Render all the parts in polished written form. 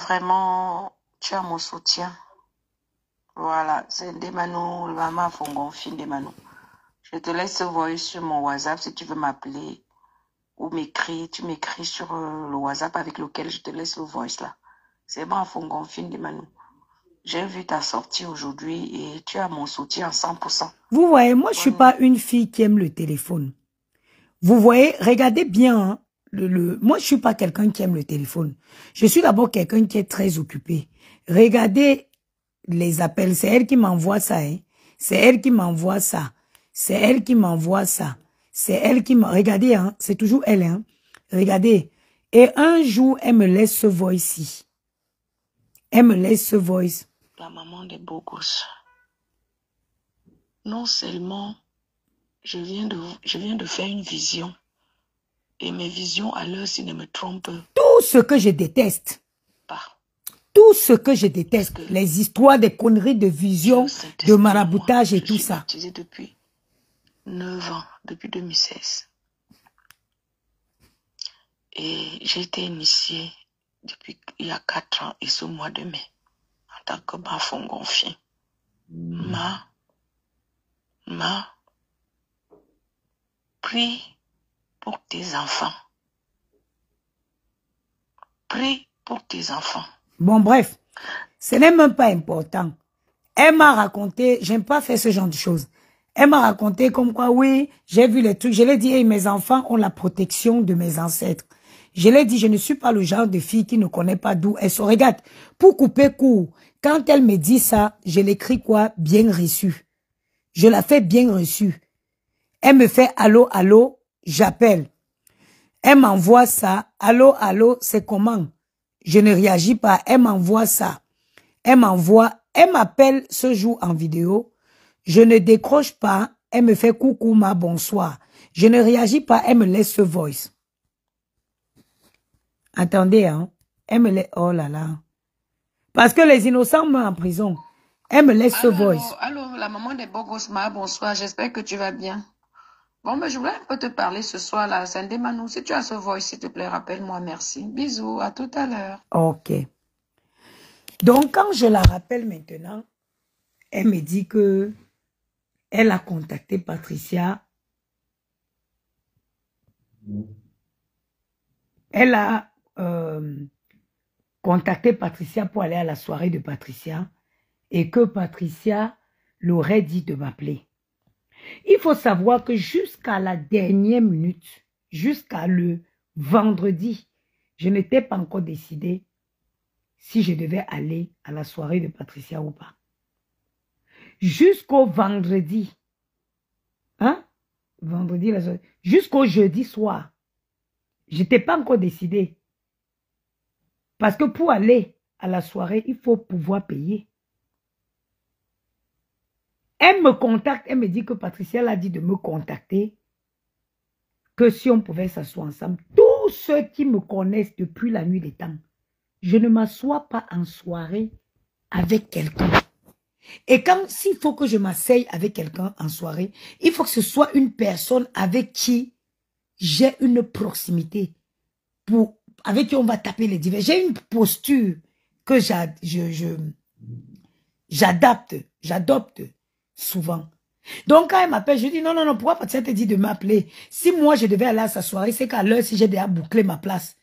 vraiment, tu as mon soutien. Voilà, c'est Ndemano, le maman Fongonfine Ndemano. Je te laisse voyer sur mon WhatsApp si tu veux m'appeler ou m'écrire. Tu m'écris sur le WhatsApp avec lequel je te laisse le voice là. C'est bon, Fongonfine Ndemano. J'ai vu ta sortie aujourd'hui et tu as mon soutien à 100%. Vous voyez, moi, je ne suis pas une fille qui aime le téléphone. Vous voyez, regardez bien, hein, moi, je ne suis pas quelqu'un qui aime le téléphone. Je suis d'abord quelqu'un qui est très occupé. Regardez les appels, c'est elle qui m'envoie ça. Hein. C'est elle qui m'envoie ça. C'est elle qui m'envoie ça. C'est elle qui m'envoie... Regardez, hein, c'est toujours elle. Hein. Regardez. Et un jour, elle me laisse ce voice-ci. Elle me laisse ce voice. La maman des beaux gosses. Non seulement je viens de faire une vision. Et mes visions, à l'heure, s'ils ne me trompent tout ce que je déteste. Pas. Tout ce que je déteste. Les histoires, des conneries de vision, de maraboutage et tout ça. Je suis baptisée depuis 9 ans, depuis 2016. Et j'ai été initiée depuis il y a 4 ans et ce mois de mai. En tant que bafon gonfien. Prie pour tes enfants. Prie pour tes enfants. Bon, bref, ce n'est même pas important. Elle m'a raconté, j'aime pas faire ce genre de choses. Elle m'a raconté comme quoi, oui, j'ai vu les trucs. Je l'ai dit, hey, mes enfants ont la protection de mes ancêtres. Je l'ai dit, je ne suis pas le genre de fille qui ne connaît pas d'où elle se regarde. Pour couper court, quand elle me dit ça, je l'écris quoi? Bien reçu. Je la fais bien reçue. Elle me fait allô, allô, j'appelle. Elle m'envoie ça. Allô, allô, c'est comment? Je ne réagis pas. Elle m'envoie ça. Elle m'appelle ce jour en vidéo. Je ne décroche pas. Elle me fait coucou, ma bonsoir. Je ne réagis pas. Elle me laisse ce voice. Attendez, hein. Elle me laisse. Oh là là. Parce que les innocents meurent en prison. Elle me laisse ce voice. Allô, la maman des Bogos, ma bonsoir. J'espère que tu vas bien. Bon, mais je voulais un peu te parler ce soir-là. C'est Ndemano. Si tu as ce voice, s'il te plaît, rappelle-moi. Merci. Bisous. À tout à l'heure. Ok. Donc, quand je la rappelle maintenant, elle me dit que elle a contacté Patricia. Elle a contacté Patricia pour aller à la soirée de Patricia et que Patricia l'aurait dit de m'appeler. Il faut savoir que jusqu'à la dernière minute, jusqu'à le vendredi, je n'étais pas encore décidé si je devais aller à la soirée de Patricia ou pas. Jusqu'au vendredi, hein? Vendredi, jusqu'au jeudi soir, je n'étais pas encore décidé. Parce que pour aller à la soirée, il faut pouvoir payer. Elle me contacte, elle me dit que Patricia l'a dit de me contacter, que si on pouvait s'asseoir ensemble. Tous ceux qui me connaissent depuis la nuit des temps, je ne m'assois pas en soirée avec quelqu'un. Et quand s'il faut que je m'asseye avec quelqu'un en soirée, il faut que ce soit une personne avec qui j'ai une proximité, avec qui on va taper les divers. J'ai une posture que j'adopte souvent. Donc, quand elle m'appelle, je dis, non, non, non, pourquoi Patricia te dit de m'appeler? Si moi, je devais aller à sa soirée, c'est qu'à l'heure, si j'ai déjà bouclé ma place.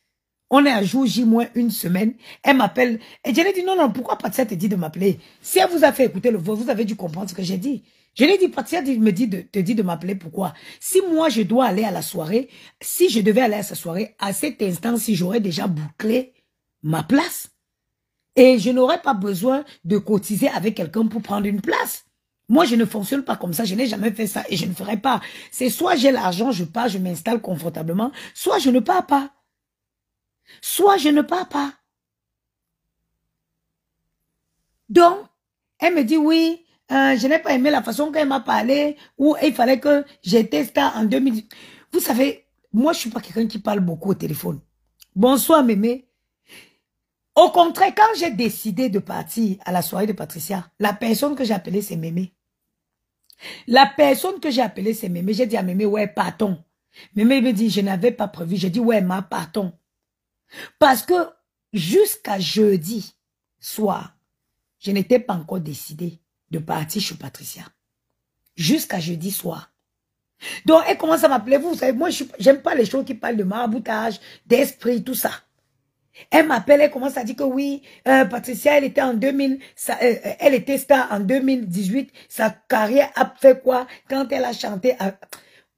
On est à jour J-1 semaine. Elle m'appelle. Et je lui ai dit, non, non, pourquoi Patricia te dit de m'appeler? Si elle vous a fait écouter le voix, vous avez dû comprendre ce que j'ai dit. Je lui ai dit, Patricia te dit de m'appeler, pourquoi? Si moi, je dois aller à la soirée, si je devais aller à sa soirée, à cet instant, si j'aurais déjà bouclé ma place, et je n'aurais pas besoin de cotiser avec quelqu'un pour prendre une place. Moi, je ne fonctionne pas comme ça. Je n'ai jamais fait ça et je ne ferai pas. C'est soit j'ai l'argent, je pars, je m'installe confortablement, soit je ne pars pas. Soit je ne pars pas. Donc, elle me dit oui, je n'ai pas aimé la façon qu'elle m'a parlé, ou il fallait que j'étais star en 2000. Vous savez, moi, je ne suis pas quelqu'un qui parle beaucoup au téléphone. Bonsoir, mémé. Au contraire, quand j'ai décidé de partir à la soirée de Patricia, la personne que j'ai appelée, c'est mémé. La personne que j'ai appelée, c'est mémé. J'ai dit à mémé, ouais, partons. Mémé me dit, je n'avais pas prévu. J'ai dit, ouais, partons. Parce que jusqu'à jeudi soir, je n'étais pas encore décidé de partir chez Patricia. Jusqu'à jeudi soir. Donc, elle commence à m'appeler. Vous savez, moi, j'aime pas les choses qui parlent de maraboutage, d'esprit, tout ça. Elle m'appelle, elle commence à dire que oui, Patricia, elle était en 2000, elle était star en 2018. Sa carrière a fait quoi quand elle a chanté.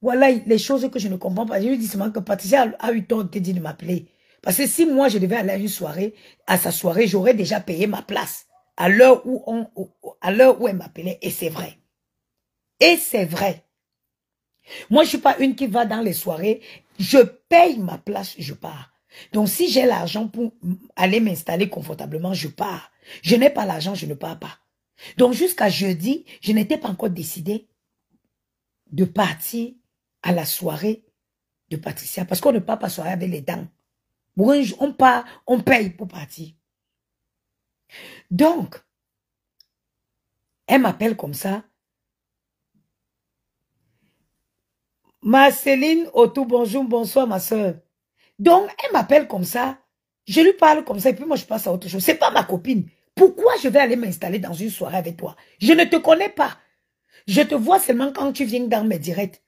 Voilà les choses que je ne comprends pas. Je lui dis seulement que Patricia a eu tort de m'appeler. Parce que si moi, je devais aller à une soirée, à sa soirée, j'aurais déjà payé ma place à l'heure où elle m'appelait. Et c'est vrai. Et c'est vrai. Moi, je suis pas une qui va dans les soirées. Je paye ma place, je pars. Donc, si j'ai l'argent pour aller m'installer confortablement, je pars. Je n'ai pas l'argent, je ne pars pas. Donc, jusqu'à jeudi, je n'étais pas encore décidé de partir à la soirée de Patricia. Parce qu'on ne part pas soirée avec les dents. On part, on paye pour partir. Donc, elle m'appelle comme ça. Marceline, Otto, bonjour, bonsoir, ma soeur. Donc, elle m'appelle comme ça. Je lui parle comme ça et puis moi, je passe à autre chose. C'est pas ma copine. Pourquoi je vais aller m'installer dans une soirée avec toi? Je ne te connais pas. Je te vois seulement quand tu viens dans mes directs.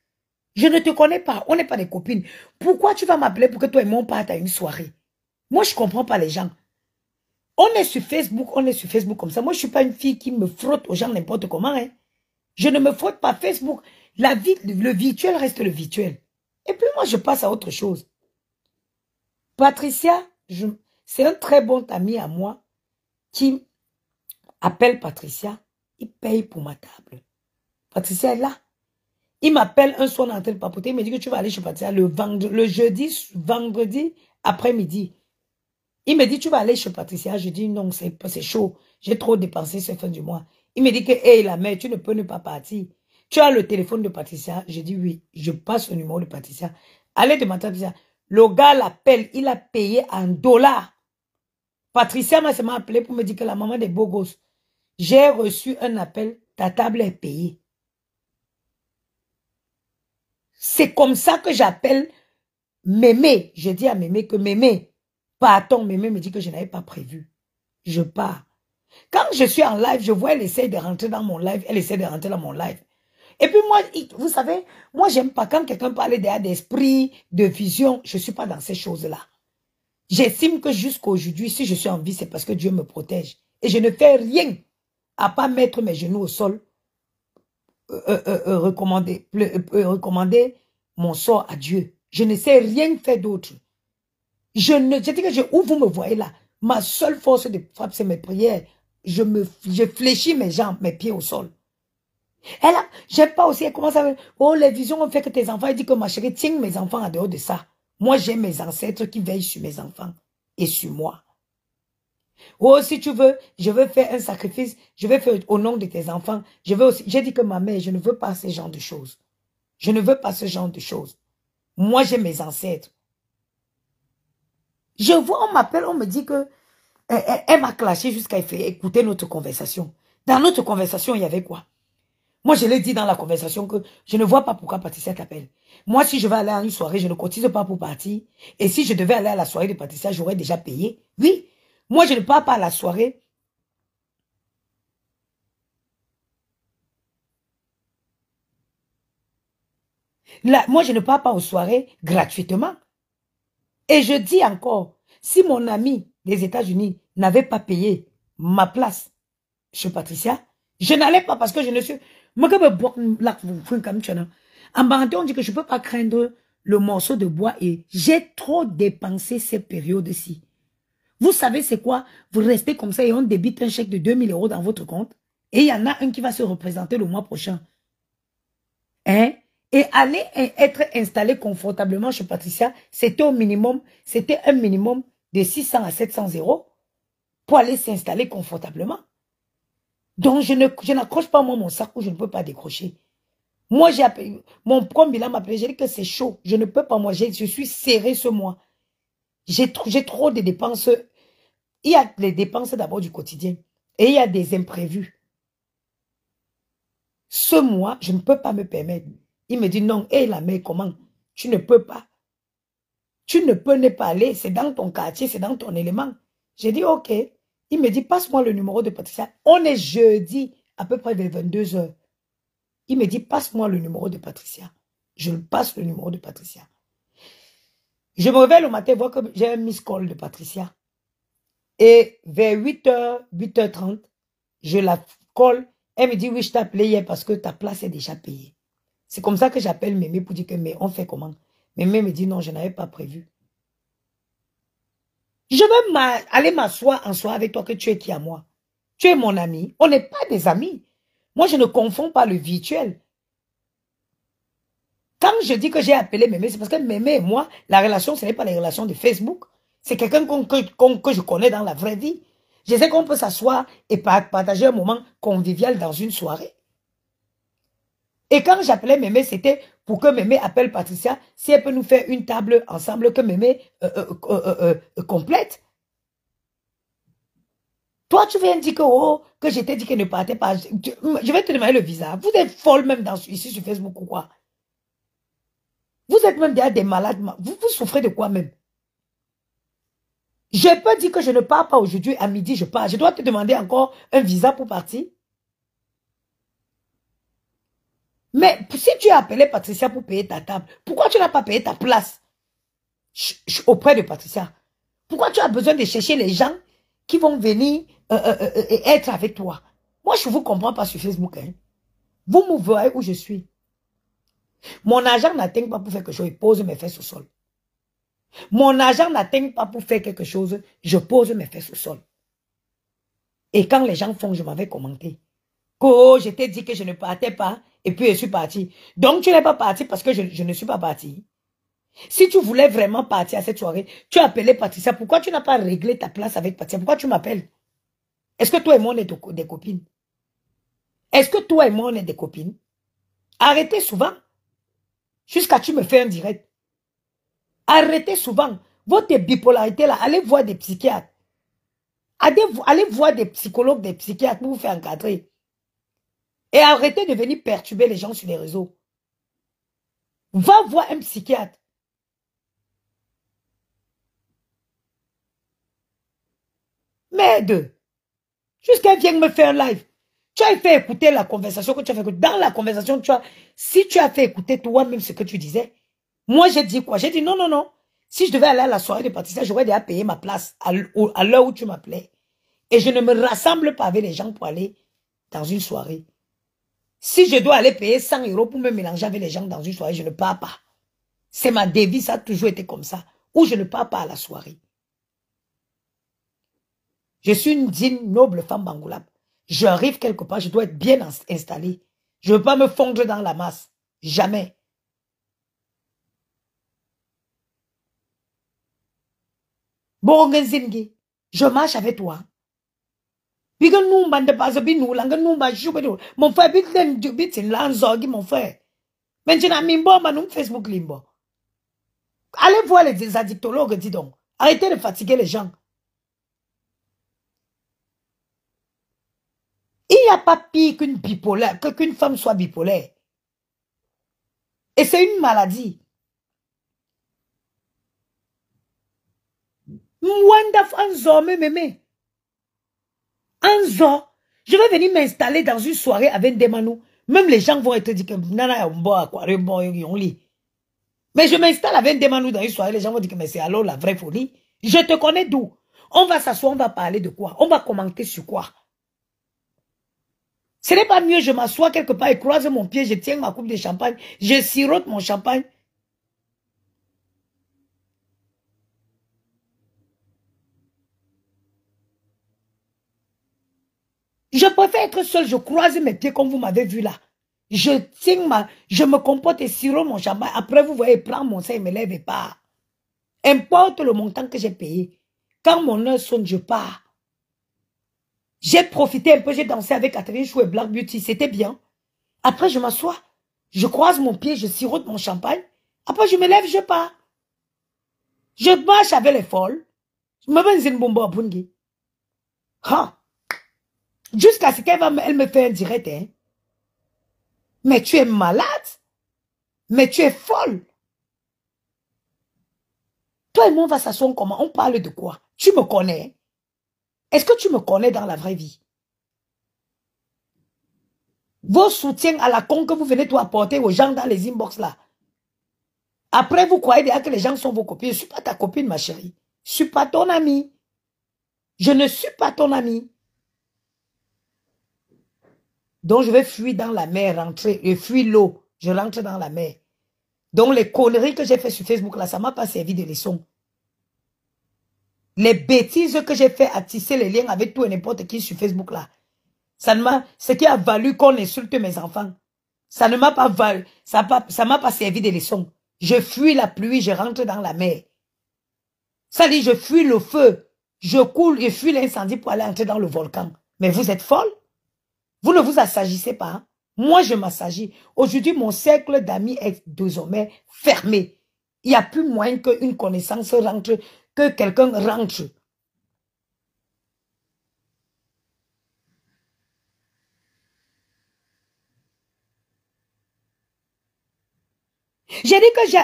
Je ne te connais pas. On n'est pas des copines. Pourquoi tu vas m'appeler pour que toi et moi, on parte à une soirée? Moi, je comprends pas les gens. On est sur Facebook comme ça. Moi, je suis pas une fille qui me frotte aux gens n'importe comment. Hein. Je ne me frotte pas Facebook. La vie, le virtuel reste le virtuel. Et puis moi, je passe à autre chose. Patricia, c'est un très bon ami à moi qui appelle Patricia. Il paye pour ma table. Patricia est là. Il m'appelle un soir dans tel papoter. Il me dit que tu vas aller chez Patricia le vendredi après-midi. Il me dit, tu vas aller chez Patricia. Je dis, non, c'est chaud. J'ai trop dépensé cette fin du mois. Il me dit que, hey, la mère, tu ne peux ne pas partir. Tu as le téléphone de Patricia? Je dis, oui. Je passe le numéro de Patricia. Allez demander à Patricia. Le gars l'appelle. Il a payé en dollars. Patricia m'a seulement appelé pour me dire que la maman des beaux gosses. J'ai reçu un appel. Ta table est payée. C'est comme ça que j'appelle Mémé. Je dis à Mémé que Mémé, partons. Mémé me dit que je n'avais pas prévu. Je pars. Quand je suis en live, je vois elle essaie de rentrer dans mon live. Elle essaie de rentrer dans mon live. Et puis moi, vous savez, moi j'aime pas quand quelqu'un parle d'esprit, de vision. Je ne suis pas dans ces choses-là. J'estime que jusqu'aujourd'hui, si je suis en vie, c'est parce que Dieu me protège. Et je ne fais rien à pas mettre mes genoux au sol, recommander mon sort à Dieu. Je ne sais rien faire d'autre. Je dis que où vous me voyez là, ma seule force de frappe, c'est mes prières. Je fléchis mes jambes, mes pieds au sol. Elle a, j'aime pas aussi, elle commence à dire, oh, les visions ont fait que tes enfants, elle dit que ma chérie, tiens mes enfants en dehors de ça. Moi, j'ai mes ancêtres qui veillent sur mes enfants et sur moi. Oh, si tu veux, je veux faire un sacrifice, je vais faire au nom de tes enfants. Je veux aussi, j'ai dit que ma mère, je ne veux pas ce genre de choses. Je ne veux pas ce genre de choses. Moi, j'ai mes ancêtres. Je vois, on m'appelle, on me dit que elle m'a clashé jusqu'à écouter notre conversation. Dans notre conversation, il y avait quoi? Moi, je l'ai dit dans la conversation que je ne vois pas pourquoi Patricia t'appelle. Moi, si je vais aller à une soirée, je ne cotise pas pour partir. Et si je devais aller à la soirée de Patricia, j'aurais déjà payé. Oui, moi, je ne pars pas à la soirée. Là, moi, je ne pars pas aux soirées gratuitement. Et je dis encore, si mon ami des États-Unis n'avait pas payé ma place chez Patricia, je n'allais pas parce que je ne suis... En Banté, on dit que je ne peux pas craindre le morceau de bois et j'ai trop dépensé cette période-ci. Vous savez c'est quoi? Vous restez comme ça et on débite un chèque de 2000 € dans votre compte et il y en a un qui va se représenter le mois prochain. Hein? Et aller être installé confortablement chez Patricia, c'était un minimum de 600 à 700 € pour aller s'installer confortablement. Donc, je n'accroche pas moi mon sac où je ne peux pas décrocher. Moi, j'ai appelé, mon bilan m'a appelé, j'ai dit que c'est chaud. Je ne peux pas, moi, je suis serré ce mois. J'ai trop de dépenses. Il y a les dépenses d'abord du quotidien. Et il y a des imprévus. Ce mois, je ne peux pas me permettre. Il me dit non, hé la mère, comment? Tu ne peux pas. Tu ne peux ne pas aller, c'est dans ton quartier, c'est dans ton élément. J'ai dit, ok. Il me dit, passe-moi le numéro de Patricia. On est jeudi, à peu près vers 22 h. Il me dit, passe-moi le numéro de Patricia. Je lui passe le numéro de Patricia. Je me réveille le matin, voir que j'ai un miss call de Patricia. Et vers 8 h, 8 h 30, je la call. Elle me dit, oui, je t'ai appelé hier parce que ta place est déjà payée. C'est comme ça que j'appelle Mémé pour dire que, mais on fait comment? Mémé me dit, non, je n'avais pas prévu. Je veux aller m'asseoir en soir avec toi que tu es qui à moi. Tu es mon ami. On n'est pas des amis. Moi, je ne confonds pas le virtuel. Quand je dis que j'ai appelé Mémé, c'est parce que Mémé et moi, la relation, ce n'est pas les relations de Facebook. C'est quelqu'un que je connais dans la vraie vie. Je sais qu'on peut s'asseoir et partager un moment convivial dans une soirée. Et quand j'appelais Mémé, c'était pour que Mémé appelle Patricia, si elle peut nous faire une table ensemble, que Mémé complète. Toi, tu viens dire que, oh, que je t'ai dit qu'elle ne partait pas. Je vais te demander le visa. Vous êtes folle même ici sur Facebook ou quoi? Vous êtes même des malades. Vous souffrez de quoi même? Je peux dire que je ne pars pas aujourd'hui, à midi je pars. Je dois te demander encore un visa pour partir. Mais si tu as appelé Patricia pour payer ta table, pourquoi tu n'as pas payé ta place auprès de Patricia? Pourquoi tu as besoin de chercher les gens qui vont venir être avec toi? Moi, je ne vous comprends pas sur Facebook. Hein. Vous me voyez où je suis. Mon argent n'atteint pas pour faire quelque chose, je pose mes fesses au sol. Mon argent n'atteint pas pour faire quelque chose, je pose mes fesses au sol. Et quand les gens font, je m'avais commenté. Oh, je t'ai dit que je ne partais pas, et puis je suis parti. Donc tu n'es pas parti parce que je ne suis pas parti. Si tu voulais vraiment partir à cette soirée, tu as appelé Patricia. Pourquoi tu n'as pas réglé ta place avec Patricia? Pourquoi tu m'appelles? Est-ce que toi et moi on est des copines? Est-ce que toi et moi on est des copines? Arrêtez souvent. Jusqu'à tu me fais un direct. Arrêtez souvent. Votre bipolarité là, allez voir des psychiatres. Allez voir des psychologues, des psychiatres pour vous faire encadrer. Et arrêtez de venir perturber les gens sur les réseaux. Va voir un psychiatre. Merde. Jusqu'à vienne me faire un live. Tu as fait écouter la conversation que tu as fait écouter. Dans la conversation, si tu as fait écouter toi-même ce que tu disais, moi j'ai dit quoi? J'ai dit non, non, non. Si je devais aller à la soirée de Patricia, j'aurais déjà payé ma place à l'heure où tu m'appelais. Et je ne me rassemble pas avec les gens pour aller dans une soirée. Si je dois aller payer 100 € pour me mélanger avec les gens dans une soirée, je ne pars pas. C'est ma devise, ça a toujours été comme ça. Ou je ne pars pas à la soirée. Je suis une digne, noble femme bangoulable. J'arrive quelque part, je dois être bien installée. Je ne veux pas me fondre dans la masse. Jamais. Bon, je marche avec toi. Mon frère, mon frère. Maintenant, Facebook limbo. Allez voir les addictologues, dis donc. Arrêtez de fatiguer les gens. Il n'y a pas pire qu'une bipolaire, qu'une femme soit bipolaire. Et c'est une maladie. Anzo, je vais venir m'installer dans une soirée avec des manous. Même les gens vont être dit que mais je m'installe avec des manous dans une soirée, les gens vont dire que mais c'est alors la vraie folie. Je te connais d'où? On va s'asseoir, on va parler de quoi? On va commenter sur quoi? Ce n'est pas mieux, je m'assois quelque part et croise mon pied, je tiens ma coupe de champagne, je sirote mon champagne. Je préfère être seul, je croise mes pieds comme vous m'avez vu là. Je me comporte et sirote mon champagne. Après, vous voyez, prends mon sein et me lève et part. Importe le montant que j'ai payé. Quand mon heure sonne, je pars. J'ai profité un peu, j'ai dansé avec Catherine Chou et Black Beauty, c'était bien. Après, je m'assois, je croise mon pied, je sirote mon champagne. Après, je me lève, je pars. Je marche avec les folles. Je me mets une bombe à Bungi. Jusqu'à ce qu'elle me fait un direct. Hein. Mais tu es malade. Mais tu es folle. Toi et moi, on va s'asseoir comment? On parle de quoi? Tu me connais. Est-ce que tu me connais dans la vraie vie? Vos soutiens à la con que vous venez tout apporter aux gens dans les inbox là. Après, vous croyez déjà que les gens sont vos copines. Je ne suis pas ta copine, ma chérie. Je ne suis pas ton amie. Je ne suis pas ton amie. Donc, je vais fuir dans la mer, rentrer, et fuir l'eau. Je rentre dans la mer. Donc, les conneries que j'ai fait sur Facebook, là, ça ne m'a pas servi de leçon. Les bêtises que j'ai fait à tisser les liens avec tout et n'importe qui sur Facebook, là, ce qui a valu qu'on insulte mes enfants. Ça ne m'a pas valu, ça m'a pas servi de leçon. Je fuis la pluie, je rentre dans la mer. Ça dit, je fuis le feu. Je coule, je fuis l'incendie pour aller entrer dans le volcan. Mais vous êtes folle? Vous ne vous assagissez pas. Hein? Moi, je m'assagis. Aujourd'hui, mon cercle d'amis est désormais fermé. Il n'y a plus moyen qu'une connaissance rentre, que quelqu'un rentre. J'ai dit que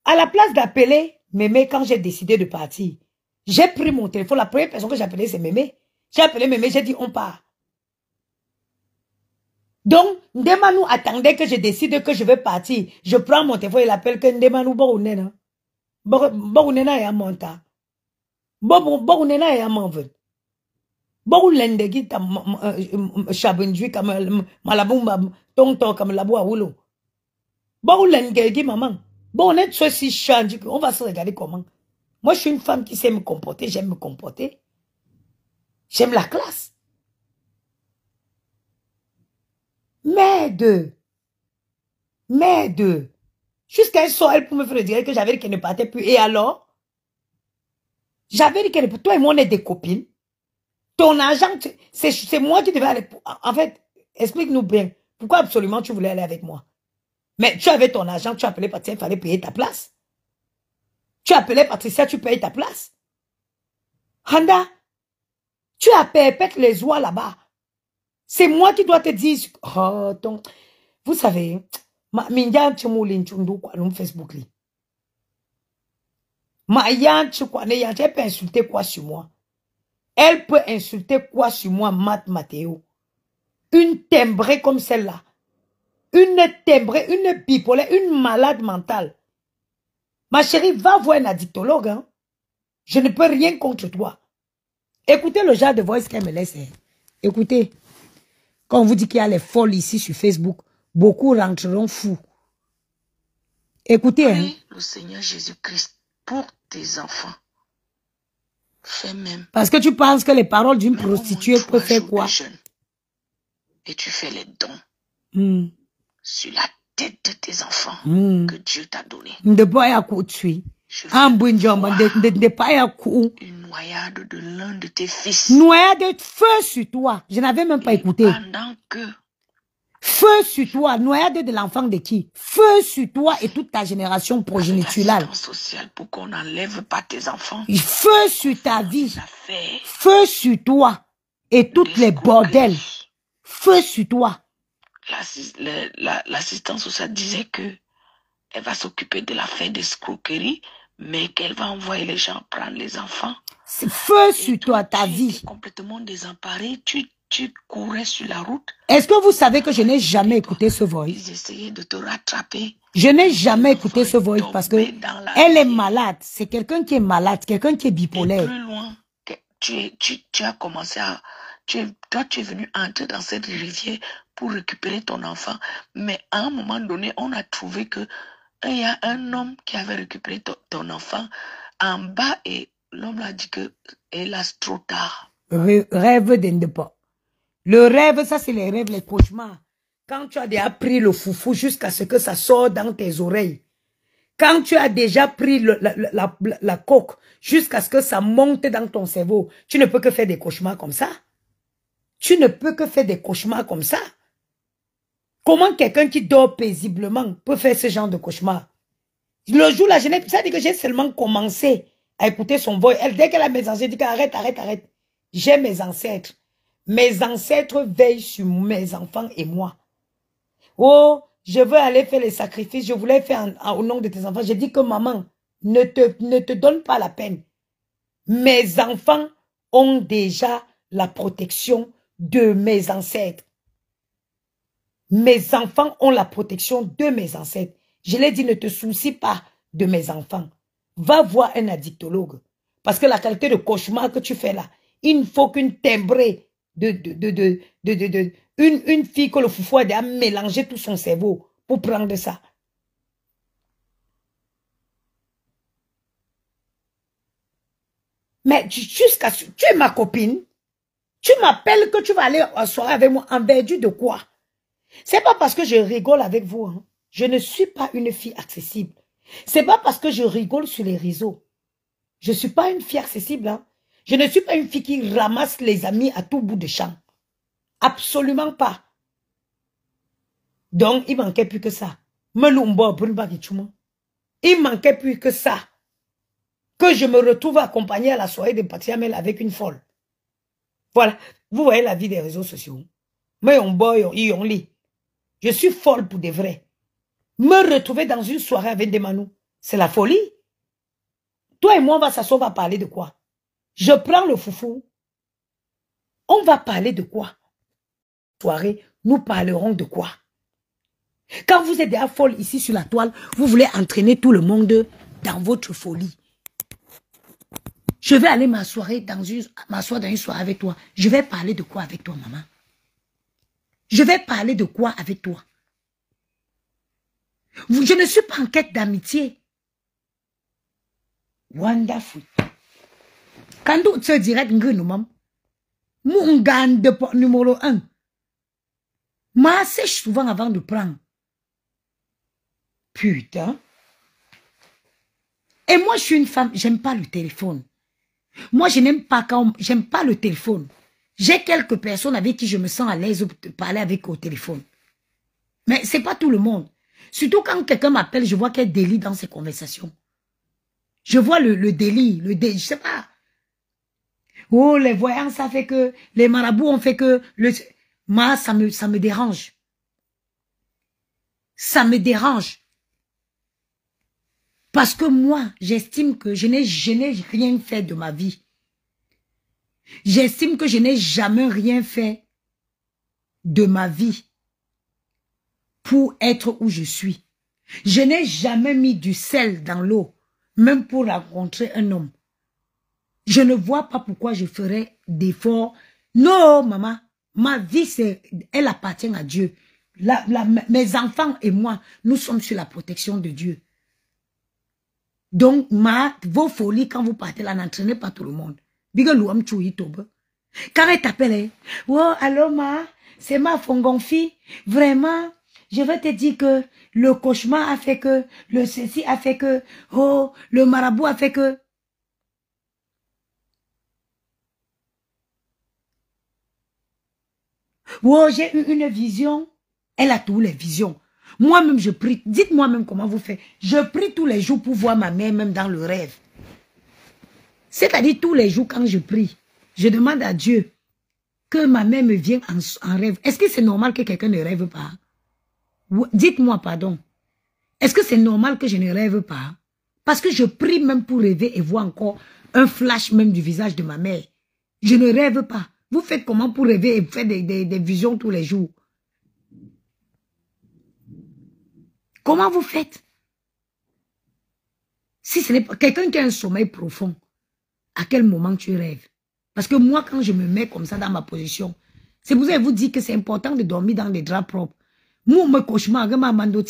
à la place d'appeler Mémé quand j'ai décidé de partir, j'ai pris mon téléphone. La première personne que j'ai appelée, c'est Mémé. J'ai appelé Mémé, j'ai dit on part. Donc, Ndemanou attendait que je décide que je vais partir. Je prends mon téléphone, il appelle que Ndemanou Bounena. Bounena est à monta. Bounena est à monven. Bounendegi tam chabundui comme malabumba tonto comme la bois oulo. Bounendegi maman. Bon, on est ceci change, on va se regarder comment. Moi, je suis une femme qui sait me comporter, j'aime me comporter. J'aime la classe. Merde. Jusqu'à un soir, elle pour me faire dire que j'avais dit qu'elle ne partait plus. Et alors? J'avais dit qu'elle ne partait plus. Toi et moi, on est des copines. Ton argent, c'est moi qui devais aller. En fait, explique-nous bien. Pourquoi absolument tu voulais aller avec moi? Mais tu avais ton argent, tu appelais Patricia, il fallait payer ta place. Tu appelais Patricia, tu payes ta place. Handa, tu as perpète les oies là-bas. C'est moi qui dois te dire. Oh, vous savez, Minyan Tchoumoulin Tchoundou, quoi, non, Facebook. Mayan Tchoukwane, elle peut insulter quoi sur moi? Elle peut insulter quoi sur moi, Mathéo? Une timbrée comme celle-là. Une timbrée, une bipolaire, une malade mentale. Ma chérie, va voir un addictologue. Hein? Je ne peux rien contre toi. Écoutez le genre de voice qu'elle me laisse. Hein. Écoutez. Quand on vous dit qu'il y a les folles ici sur Facebook, beaucoup rentreront fous. Écoutez. Hein. Le Seigneur Jésus-Christ pour tes enfants. Fais même. Parce que tu penses que les paroles d'une prostituée peuvent faire quoi? Et tu fais les dons. Sur la tête de tes enfants que Dieu t'a donné. Une noyade de l'un de tes fils. Noyade de feu sur toi. Je n'avais même pas écouté. Pendant que feu sur toi, noyade de l'enfant de qui? Feu sur toi et toute ta génération progéniturale. Sociale pour qu'on n'enlève pas tes enfants. Feu sur ta vie. Feu sur toi et toutes les bordels. Feu sur toi. L'assistance sociale disait que elle va s'occuper de l'affaire d'escroquerie, mais qu'elle va envoyer les gens prendre les enfants. C'est feu sur toi, ta vie. Complètement désemparé, tu courais sur la route. Est-ce que vous savez que je n'ai jamais écouté ce voice? Ils essayaient de te rattraper. Je n'ai jamais écouté ce voice parce que elle est malade. C'est quelqu'un qui est malade, quelqu'un qui est bipolaire. Et plus loin, tu as commencé à... Toi, tu es venu entrer dans cette rivière pour récupérer ton enfant. Mais à un moment donné, on a trouvé que il y a un homme qui avait récupéré ton enfant en bas et l'homme a dit que hélas, trop tard. Rêve d'indépendant. Le rêve, ça c'est les rêves, les cauchemars. Quand tu as déjà pris le foufou jusqu'à ce que ça sorte dans tes oreilles. Quand tu as déjà pris la coque jusqu'à ce que ça monte dans ton cerveau, tu ne peux que faire des cauchemars comme ça. Tu ne peux que faire des cauchemars comme ça. Comment quelqu'un qui dort paisiblement peut faire ce genre de cauchemar? Le jour là, ça dit que j'ai seulement commencé à écouter son voix. Dès qu'elle a mes ancêtres, elle dit arrête. J'ai mes ancêtres. Mes ancêtres veillent sur mes enfants et moi. Oh, je veux aller faire les sacrifices. Je voulais faire au nom de tes enfants. J'ai dit que maman, ne te donne pas la peine. Mes enfants ont déjà la protection de mes ancêtres. Mes enfants ont la protection de mes ancêtres. Je l'ai dit, ne te soucie pas de mes enfants. Va voir un addictologue. Parce que la qualité de cauchemar que tu fais là, il faut qu'une timbrée une fille que le foufou a mélangé tout son cerveau pour prendre ça. Mais jusqu'à... Tu es ma copine. Tu m'appelles que tu vas aller en soirée avec moi en vertu de quoi? C'est pas parce que je rigole avec vous. Hein. Je ne suis pas une fille accessible. C'est pas parce que je rigole sur les réseaux. Je suis pas une fille accessible. Hein. Je ne suis pas une fille qui ramasse les amis à tout bout de champ. Absolument pas. Donc, il manquait plus que ça. Il manquait plus que ça. Que je me retrouve accompagnée à la soirée de Patiamel avec une folle. Voilà. Vous voyez la vie des réseaux sociaux. Mais on boy, on lit. Je suis folle pour de vrai. Me retrouver dans une soirée avec des manous, c'est la folie. Toi et moi, on va s'asseoir, on va parler de quoi? Je prends le foufou. On va parler de quoi? Soirée, nous parlerons de quoi? Quand vous êtes déjà folle ici sur la toile, vous voulez entraîner tout le monde dans votre folie. Je vais aller m'asseoir dans une soirée avec toi. Je vais parler de quoi avec toi, maman? Je vais parler de quoi avec toi? Je ne suis pas en quête d'amitié. Wonderful. Quand tu te dirais que nous, mon gars de numéro 1, moi, sèche souvent avant de prendre. Putain. Et moi, je suis une femme, j'aime pas le téléphone. Moi, je n'aime pas j'aime pas le téléphone. J'ai quelques personnes avec qui je me sens à l'aise de parler avec au téléphone. Mais c'est pas tout le monde. Surtout quand quelqu'un m'appelle, je vois qu'il y a délit dans ces conversations. Je vois le délit, je sais pas. Oh, les voyants, ça fait que, les marabouts ont fait que, moi, ça me dérange. Ça me dérange. Parce que moi, j'estime que je n'ai rien fait de ma vie. J'estime que je n'ai jamais rien fait de ma vie pour être où je suis. Je n'ai jamais mis du sel dans l'eau, même pour rencontrer un homme. Je ne vois pas pourquoi je ferais d'efforts. Non, maman, ma vie, elle appartient à Dieu. Mes enfants et moi, nous sommes sur la protection de Dieu. Donc, vos folies, quand vous partez là, n'entraînez pas tout le monde. Quand elle t'appelle, oh, allô, c'est ma fongonfi. Vraiment, je vais te dire que le cauchemar a fait que, le ceci a fait que, oh, le marabout a fait que. Oh, j'ai eu une vision. Elle a toutes les visions. Moi-même, je prie. Dites-moi même comment vous faites. Je prie tous les jours pour voir ma mère, même dans le rêve. C'est-à-dire tous les jours quand je prie, je demande à Dieu que ma mère me vienne en rêve. Est-ce que c'est normal que quelqu'un ne rêve pas? Dites-moi pardon. Est-ce que c'est normal que je ne rêve pas? Parce que je prie même pour rêver et voir encore un flash même du visage de ma mère. Je ne rêve pas. Vous faites comment pour rêver et faire des visions tous les jours? Comment vous faites? Si ce n'est pas quelqu'un qui a un sommeil profond, à quel moment tu rêves? Parce que moi, quand je me mets comme ça dans ma position, c'est pour ça que je vous dis que c'est important de dormir dans des draps propres. Moi, mon cauchemar, je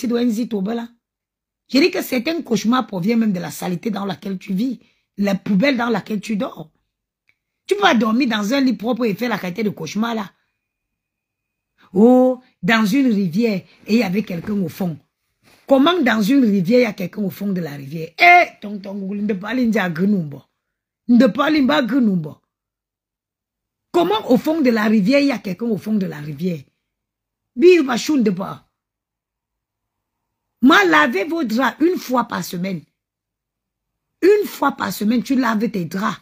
dis que certains cauchemars proviennent même de la saleté dans laquelle tu vis, la poubelle dans laquelle tu dors. Tu peux pas dormir dans un lit propre et faire la qualité de cauchemar là. Oh, dans une rivière et il y avait quelqu'un au fond. Comment dans une rivière, il y a quelqu'un au fond de la rivière? Eh, comment au fond de la rivière, il y a quelqu'un au fond de la rivière? Moi, lavez vos draps une fois par semaine. Une fois par semaine, tu laves tes draps.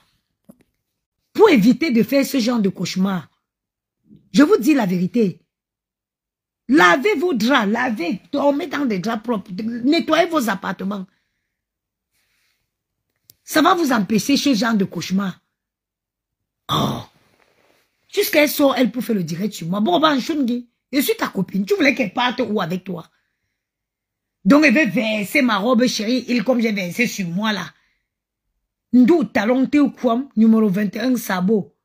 Pour éviter de faire ce genre de cauchemar. Je vous dis la vérité. Lavez vos draps, dormez dans des draps propres, nettoyez vos appartements. Ça va vous empêcher ce genre de cauchemar. Oh. Jusqu'à sort, elle peut faire le direct sur moi. Bon, ben, je suis ta copine. Tu voulais qu'elle parte où avec toi? Donc, elle veut verser ma robe chérie, il comme j'ai versé sur moi là. Ndou talon te ou quoi? Numéro 21, sabot.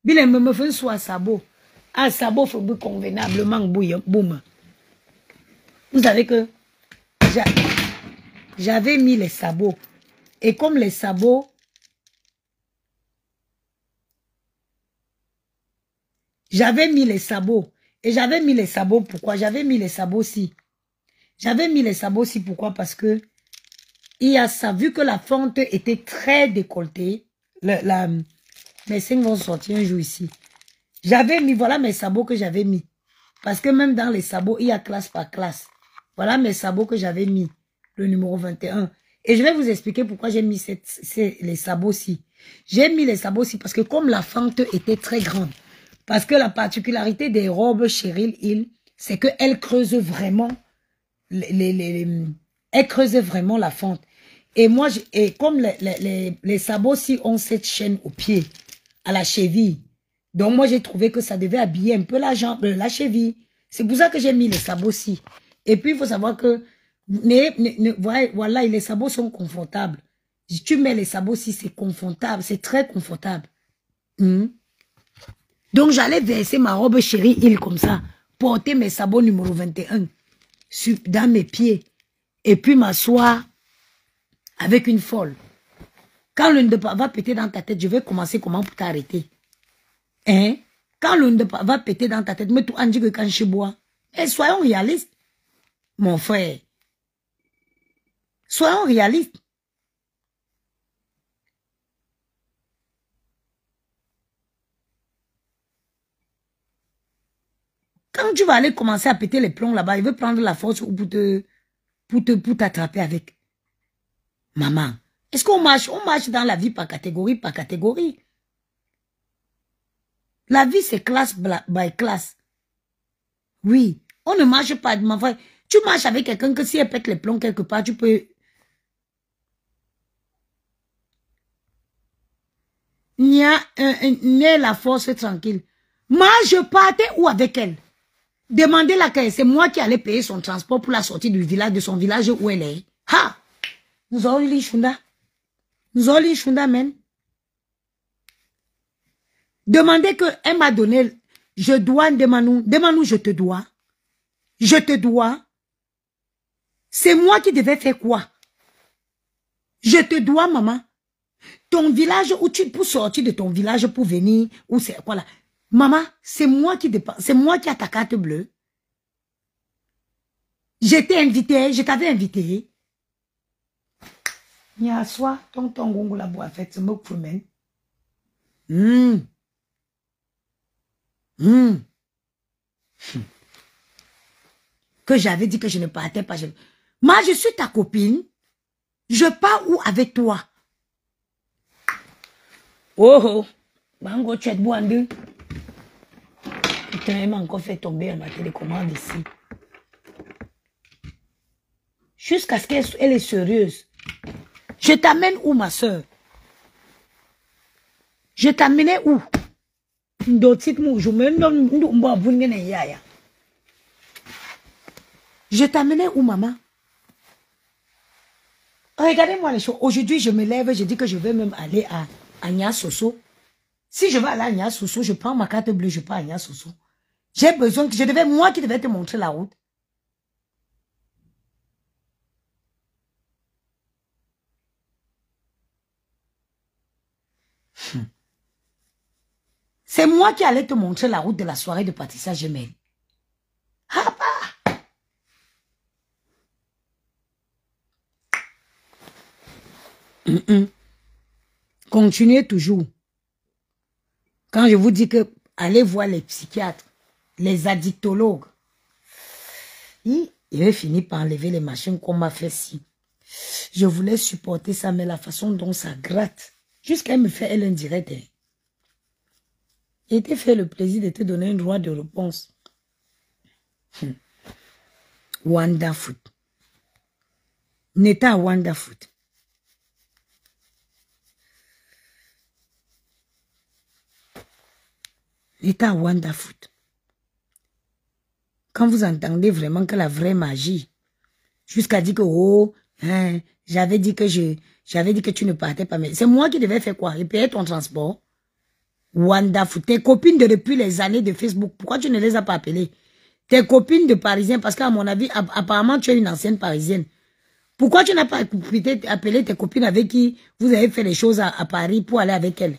Bilen me fait soit sabot. Ah, sabot, faut be convenablement boum. Vous savez que j'avais mis les sabots. Et comme les sabots, j'avais mis les sabots. Et j'avais mis les sabots, pourquoi? J'avais mis les sabots aussi. J'avais mis les sabots aussi, pourquoi? Parce que il y a ça, vu que la fente était très décolletée, mes seins vont sortir un jour ici. J'avais mis, voilà mes sabots que j'avais mis. Parce que même dans les sabots, il y a classe par classe. Voilà mes sabots que j'avais mis, le numéro 21. Et je vais vous expliquer pourquoi j'ai mis les sabots-ci. J'ai mis les sabots-ci parce que comme la fente était très grande, parce que la particularité des robes Cheryl Hill, c'est qu'elles creusent vraiment, elles creusent vraiment la fente. Et moi, et comme les sabots-ci ont cette chaîne au pied, à la cheville, donc moi j'ai trouvé que ça devait habiller un peu la jambe, la cheville. C'est pour ça que j'ai mis les sabots-ci. Et puis il faut savoir que, voilà, les sabots sont confortables. Si tu mets les sabots-ci, c'est confortable, c'est très confortable. Donc j'allais verser ma robe chérie Hill comme ça, porter mes sabots numéro 21 dans mes pieds, et puis m'asseoir avec une folle. Quand le ndepa va péter dans ta tête, je vais commencer comment pour t'arrêter. Hein? Quand le ndepa va péter dans ta tête, mais tout en dit que quand je bois. Et soyons réalistes, mon frère. Soyons réalistes. Quand tu vas aller commencer à péter les plombs là-bas, il veut prendre la force pour t'attraper avec. Maman, est-ce qu'on marche? On marche dans la vie par catégorie, par catégorie. La vie, c'est classe by classe. Oui, on ne marche pas, ma frère. Tu marches avec quelqu'un que si elle pète les plombs quelque part, tu peux... Nia, la force tranquille. Moi, je partais où avec elle? Demandez-la que c'est moi qui allais payer son transport pour la sortie du village, de son village où elle est. Ha! Nous avons eu Shunda. Nous avons eu Shunda, même. Demandez que elle m'a donné, je dois, demande-nous, je te dois. Je te dois. C'est moi qui devais faire quoi? Je te dois, maman. Ton village où tu pour sortir de ton village pour venir, où c'est quoi là? Maman, c'est moi qui dépense, c'est moi qui ai ta carte bleue. J'étais invité, je t'avais invité. Nia soi, ton gongo la bois fait, c'est moi qui mène. Que j'avais dit que je ne partais pas. Moi, je suis ta copine. Je pars où avec toi? Oh, Bango, tu es de Boandé. Putain, elle m'a encore fait tomber ma télécommande ici. Jusqu'à ce qu'elle est sérieuse. Je t'amène où, ma soeur? Je t'amenais où? Je t'amenais où, maman? Regardez-moi les choses. Aujourd'hui, je me lève, je dis que je vais même aller à Niasoso. Si je vais aller à Niasoso, je prends ma carte bleue, je pars à Niasoso. J'ai besoin que moi qui devais te montrer la route. C'est moi qui allais te montrer la route de la soirée de Patricia Gemel. Ah bah! Continuez toujours. Quand je vous dis que allez voir les psychiatres, les addictologues, il va finir par enlever les machines qu'on m'a fait si. Je voulais supporter ça, mais la façon dont ça gratte, jusqu'à me faire elle indirect. Il t'a fait le plaisir de te donner un droit de réponse. Wonderful. Neta wonderful. était à Wanda Foot. Quand vous entendez vraiment que la vraie magie, jusqu'à dire que, oh, hein, j'avais dit que tu ne partais pas, mais c'est moi qui devais faire quoi? Et payer ton transport? Wanda Foot, tes copines de depuis les années de Facebook, pourquoi tu ne les as pas appelées? Tes copines de Parisiens, parce qu'à mon avis, apparemment, tu es une ancienne Parisienne. Pourquoi tu n'as pas appelé tes copines avec qui vous avez fait les choses à Paris pour aller avec elles?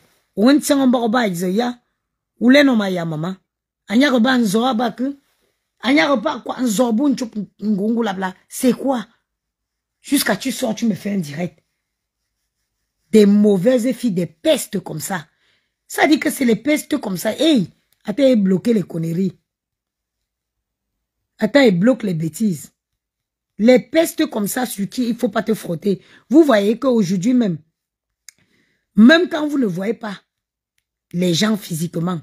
C'est quoi? Jusqu'à tu sors, tu me fais un direct. Des mauvaises filles, des pestes comme ça. Ça dit que c'est les pestes comme ça. Hey, attends, ils bloquent les conneries. Attends, ils bloquent les bêtises. Les pestes comme ça sur qui il ne faut pas te frotter. Vous voyez qu'aujourd'hui même quand vous ne voyez pas les gens physiquement,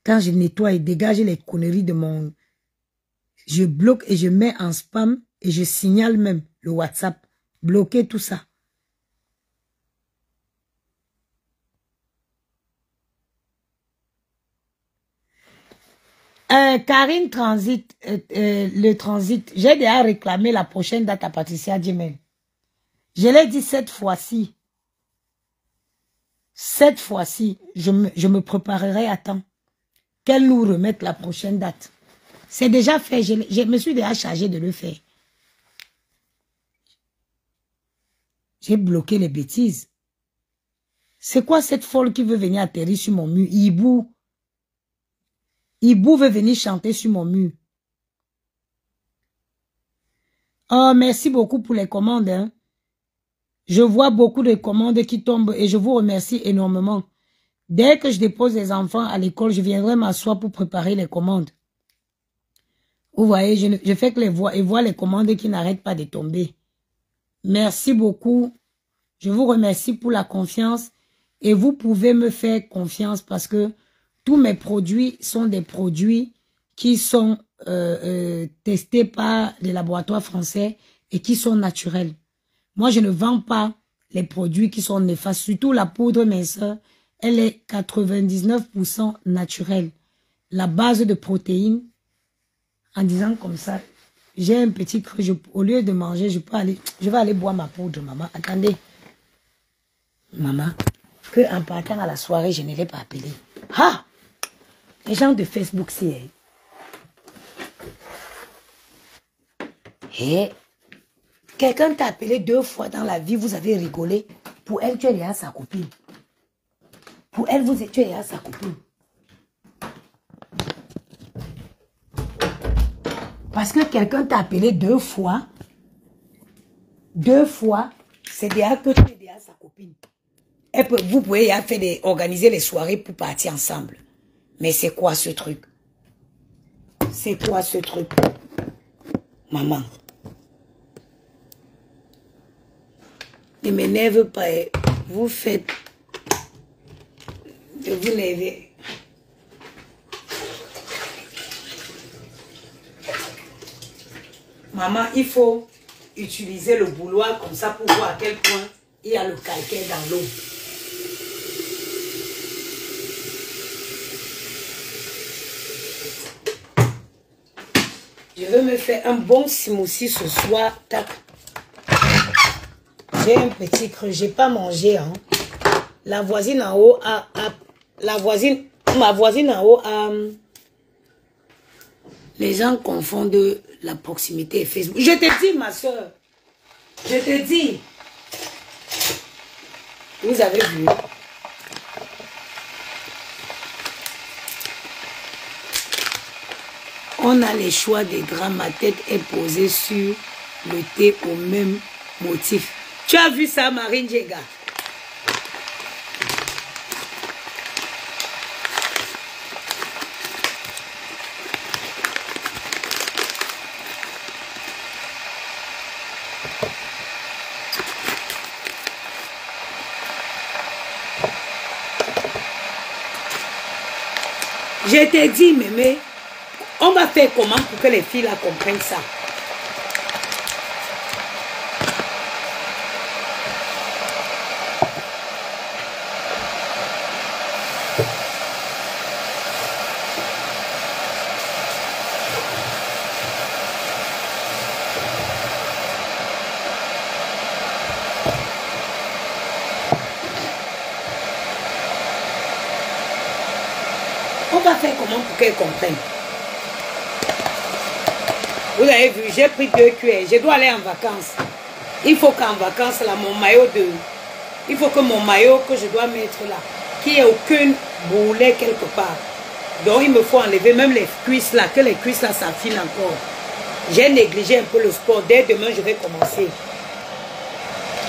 quand je nettoie et dégage les conneries de mon... Je bloque et je mets en spam et je signale même le WhatsApp. Bloquez tout ça. Karine Transit, le transit, j'ai déjà réclamé la prochaine date à Patricia Dimel. Je l'ai dit cette fois-ci. Cette fois-ci, je me préparerai à temps. Qu'elle nous remette la prochaine date. C'est déjà fait, je me suis déjà chargé de le faire. J'ai bloqué les bêtises. C'est quoi cette folle qui veut venir atterrir sur mon mur? Hibou. Hibou veut venir chanter sur mon mur. Oh, merci beaucoup pour les commandes. Hein. Je vois beaucoup de commandes qui tombent et je vous remercie énormément. Dès que je dépose les enfants à l'école, je viendrai m'asseoir pour préparer les commandes. Vous voyez, je fais que les voix et vois les commandes qui n'arrêtent pas de tomber. Merci beaucoup. Je vous remercie pour la confiance et vous pouvez me faire confiance parce que tous mes produits sont des produits qui sont testés par les laboratoires français et qui sont naturels. Moi, je ne vends pas les produits qui sont néfastes. Surtout la poudre minceur, elle est 99% naturelle. La base de protéines, en disant comme ça, j'ai un petit creux. Au lieu de manger, je vais aller boire ma poudre, maman. Attendez. Maman, qu'en partant à la soirée, je ne l'ai pas appelé. Ah! Les gens de Facebook, c'est... Hey, quelqu'un t'a appelé 2 fois dans la vie, vous avez rigolé. Pour elle, tu es derrière sa copine. Pour elle, tu es derrière sa copine. Parce que quelqu'un t'a appelé 2 fois. 2 fois, c'est derrière que tu es derrière sa copine. Vous pouvez organiser les soirées pour partir ensemble. Mais c'est quoi ce truc? C'est quoi ce truc? Maman. Ne m'énerve pas. Vous faites de vous lever. Maman, il faut utiliser le bouloir comme ça pour voir à quel point il y a le calcaire dans l'eau. Je veux me faire un bon smoothie ce soir. Tac. J'ai un petit creux. J'ai pas mangé. Hein. La voisine en haut ma voisine en haut a... Les gens confondent la proximité et Facebook. Je te dis, ma soeur. Je te dis. Vous avez vu. On a les choix des draps. Ma tête est posée sur le thé au même motif. Tu as vu ça, Marine Djega? Je t'ai dit, mémé, on va faire comment pour que les filles là comprennent ça? On va faire comment pour qu'elle comprenne? Vous avez vu, j'ai pris 2 cuillères. Je dois aller en vacances. Il faut qu'en vacances, là, mon maillot de... Il faut que mon maillot que je dois mettre là, qu'il n'y ait aucune boulet quelque part. Donc, il me faut enlever même les cuisses là, que les cuisses là s'affilent encore. J'ai négligé un peu le sport. Dès demain, je vais commencer.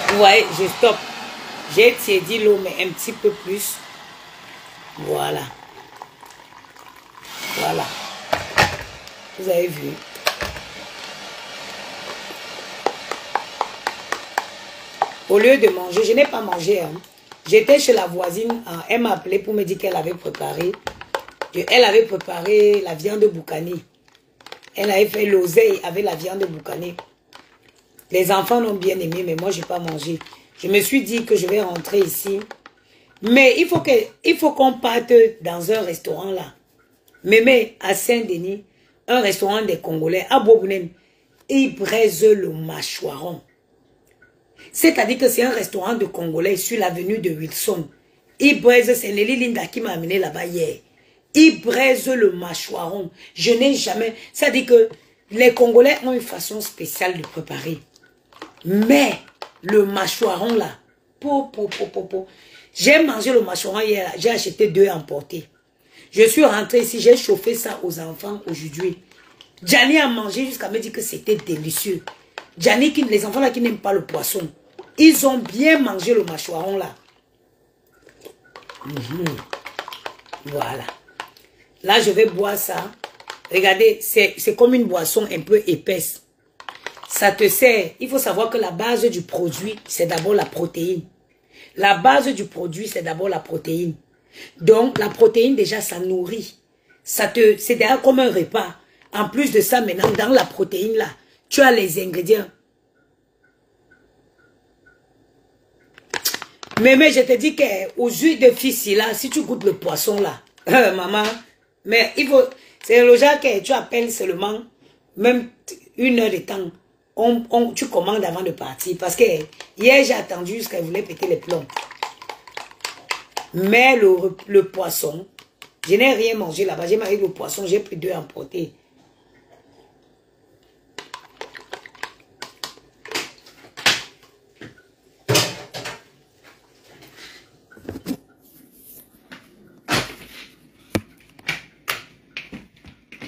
Vous voyez, je stoppe. J'ai tiédi l'eau, mais un petit peu plus. Voilà. Voilà. Vous avez vu. Au lieu de manger, je n'ai pas mangé. Hein. J'étais chez la voisine. Elle m'a appelé pour me dire qu'elle avait préparé. Elle avait préparé la viande boucanée. Elle avait fait l'oseille avec la viande boucanée. Les enfants l'ont bien aimé, mais moi, je n'ai pas mangé. Je me suis dit que je vais rentrer ici. Mais il faut qu'on parte dans un restaurant là. Mémé, à Saint-Denis, un restaurant des Congolais, à Bobounen, ils braisent le mâchoiron. C'est-à-dire que c'est un restaurant de Congolais sur l'avenue de Wilson. Ils braisent, c'est Nelly Linda qui m'a amené là-bas hier. Ils braisent le mâchoiron. Je n'ai jamais... C'est-à-dire que les Congolais ont une façon spéciale de préparer. Mais le mâchoiron là, j'ai mangé le mâchoiron hier, j'ai acheté 2 emportés. Je suis rentrée ici, j'ai chauffé ça aux enfants aujourd'hui. Gianni a mangé jusqu'à me dire que c'était délicieux. Gianni, les enfants là qui n'aiment pas le poisson, ils ont bien mangé le mâchoiron là. Voilà. Là, je vais boire ça. Regardez, c'est comme une boisson un peu épaisse. Ça te sert. Il faut savoir que la base du produit, c'est d'abord la protéine. La base du produit, c'est d'abord la protéine. Donc, la protéine, déjà, ça nourrit. C'est déjà comme un repas. En plus de ça, maintenant, dans la protéine, là, tu as les ingrédients. Mais je te dis qu'aux huiles de fils, là, si tu goûtes le poisson, là, maman, mais il faut... C'est le genre que tu appelles seulement, même 1 heure de temps. Tu commandes avant de partir. Parce que hier, j'ai attendu jusqu'à qu'elle voulait péter les plombs. Mais le poisson, je n'ai rien mangé là-bas. J'ai mangé le poisson, j'ai pris 2 emportés.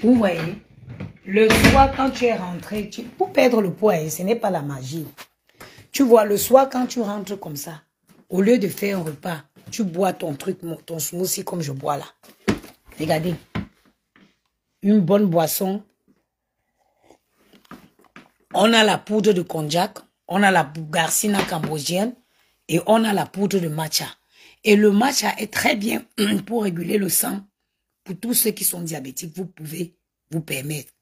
Vous voyez, le soir, quand tu es rentré, pour perdre le poids, ce n'est pas la magie. Tu vois, le soir, quand tu rentres comme ça, au lieu de faire un repas, tu bois ton truc, ton smoothie comme je bois là. Regardez. Une bonne boisson. On a la poudre de konjac, on a la garcina cambodgienne et on a la poudre de matcha. Et le matcha est très bien pour réguler le sang. Pour tous ceux qui sont diabétiques, vous pouvez vous permettre.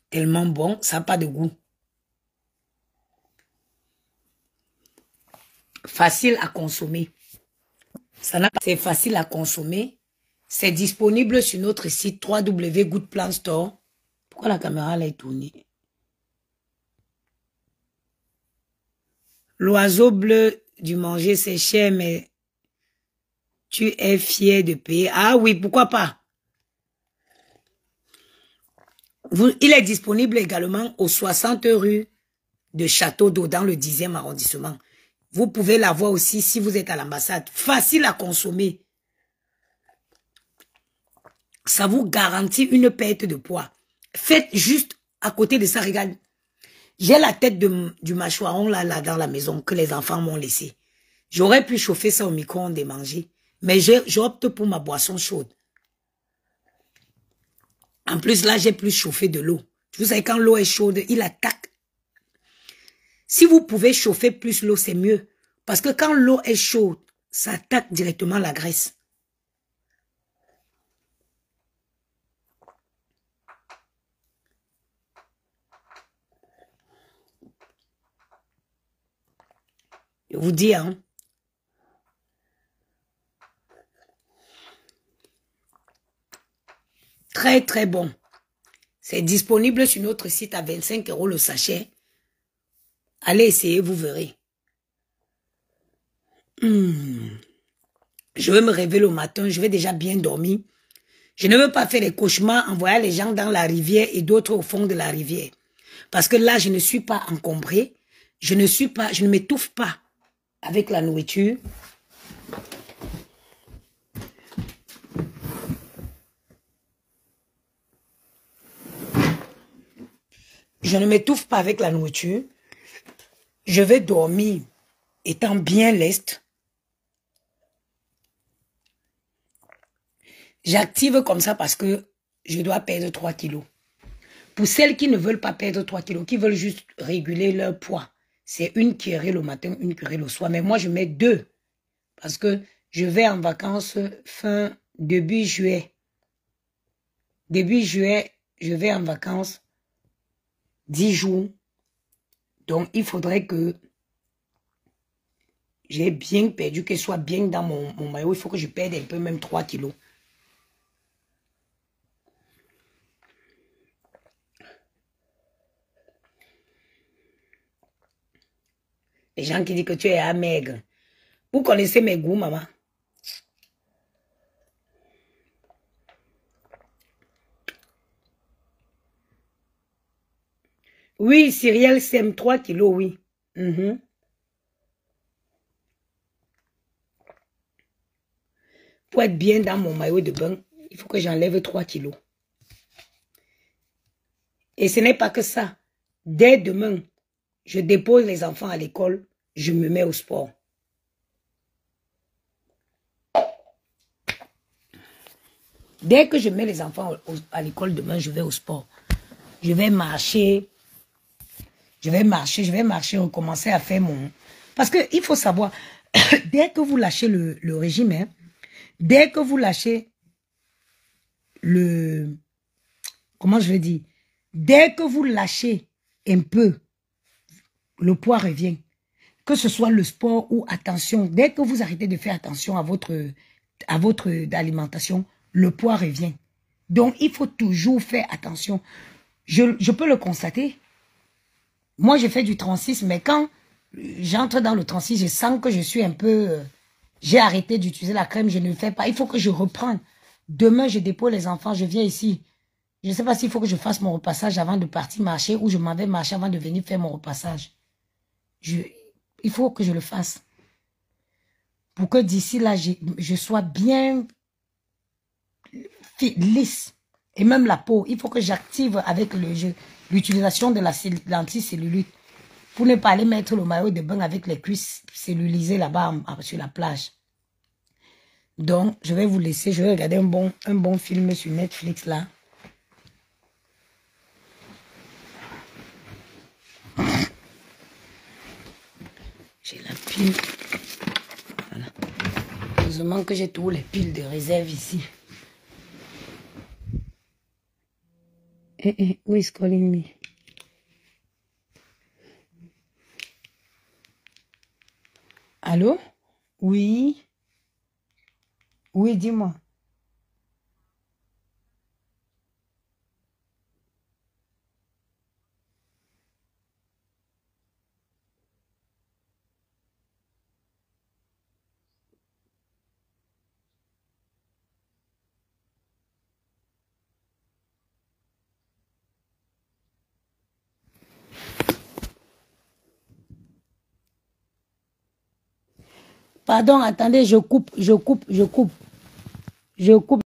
Tellement bon, ça n'a pas de goût. Facile à consommer. C'est facile à consommer. C'est disponible sur notre site www.goodplantstore. Pourquoi la caméra là est tournée? L'oiseau bleu du manger, c'est cher, mais tu es fier de payer. Ah oui, pourquoi pas? Il est disponible également aux 60 rue de Château d'Eau dans le 10e arrondissement. Vous pouvez l'avoir aussi si vous êtes à l'ambassade. Facile à consommer. Ça vous garantit une perte de poids. Faites juste à côté de ça, regarde. J'ai la tête du mâchoiron là dans la maison que les enfants m'ont laissé. J'aurais pu chauffer ça au micro-ondes et manger. Mais j'opte pour ma boisson chaude. En plus, là, j'ai plus chauffé de l'eau. Vous savez, quand l'eau est chaude, il attaque. Si vous pouvez chauffer plus l'eau, c'est mieux. Parce que quand l'eau est chaude, ça attaque directement la graisse. Je vous dis, hein. Très, très bon. C'est disponible sur notre site à 25 € le sachet. Allez essayer, vous verrez. Je Je veux me réveiller le matin, je vais déjà bien dormir. Je ne veux pas faire des cauchemars en voyant les gens dans la rivière et d'autres au fond de la rivière. Parce que là, je ne suis pas encombrée. Je ne m'étouffe pas avec la nourriture. Je ne m'étouffe pas avec la nourriture. Je vais dormir étant bien leste. J'active comme ça parce que je dois perdre 3 kilos. Pour celles qui ne veulent pas perdre 3 kilos, qui veulent juste réguler leur poids, c'est une cuillerée le matin, une cuillerée le soir. Mais moi, je mets 2 parce que je vais en vacances début juillet. Début juillet, je vais en vacances 10 jours. Donc, il faudrait que j'ai bien perdu, que ce soit bien dans mon maillot. Il faut que je perde un peu, même 3 kilos. Les gens qui disent que tu es maigre. Vous connaissez mes goûts, maman. Oui, Cyrielle sème 3 kilos, oui. Pour être bien dans mon maillot de bain, il faut que j'enlève 3 kilos. Et ce n'est pas que ça. Dès demain, je dépose les enfants à l'école, je me mets au sport. Dès que je mets les enfants à l'école demain, je vais au sport. Je vais marcher, recommencer à faire mon... Parce qu'il faut savoir, dès que vous lâchez le régime, hein, dès que vous lâchez le... Comment je vais dire? Dès que vous lâchez un peu, le poids revient. Que ce soit le sport ou attention, dès que vous arrêtez de faire attention à votre alimentation, le poids revient. Donc, il faut toujours faire attention. Je peux le constater. Moi, je fais du 36, mais quand j'entre dans le 36, je sens que je suis un peu... j'ai arrêté d'utiliser la crème, je ne le fais pas. Il faut que je reprenne. Demain, je dépose les enfants, je viens ici. Je ne sais pas s'il faut que je fasse mon repassage avant de partir marcher ou je m'en vais marcher avant de venir faire mon repassage. Il faut que je le fasse. Pour que d'ici là, je sois bien lisse. Et même la peau, il faut que j'active avec l'utilisation de l'anticellulite. Pour ne pas aller mettre le maillot de bain avec les cuisses cellulisées là-bas sur la plage. Donc, je vais vous laisser. Je vais regarder un bon film sur Netflix là. J'ai la pile. Voilà. Heureusement que j'ai tous les piles de réserve ici. Who is calling me? Allô? Oui? Oui, dis-moi. Pardon, attendez, je coupe.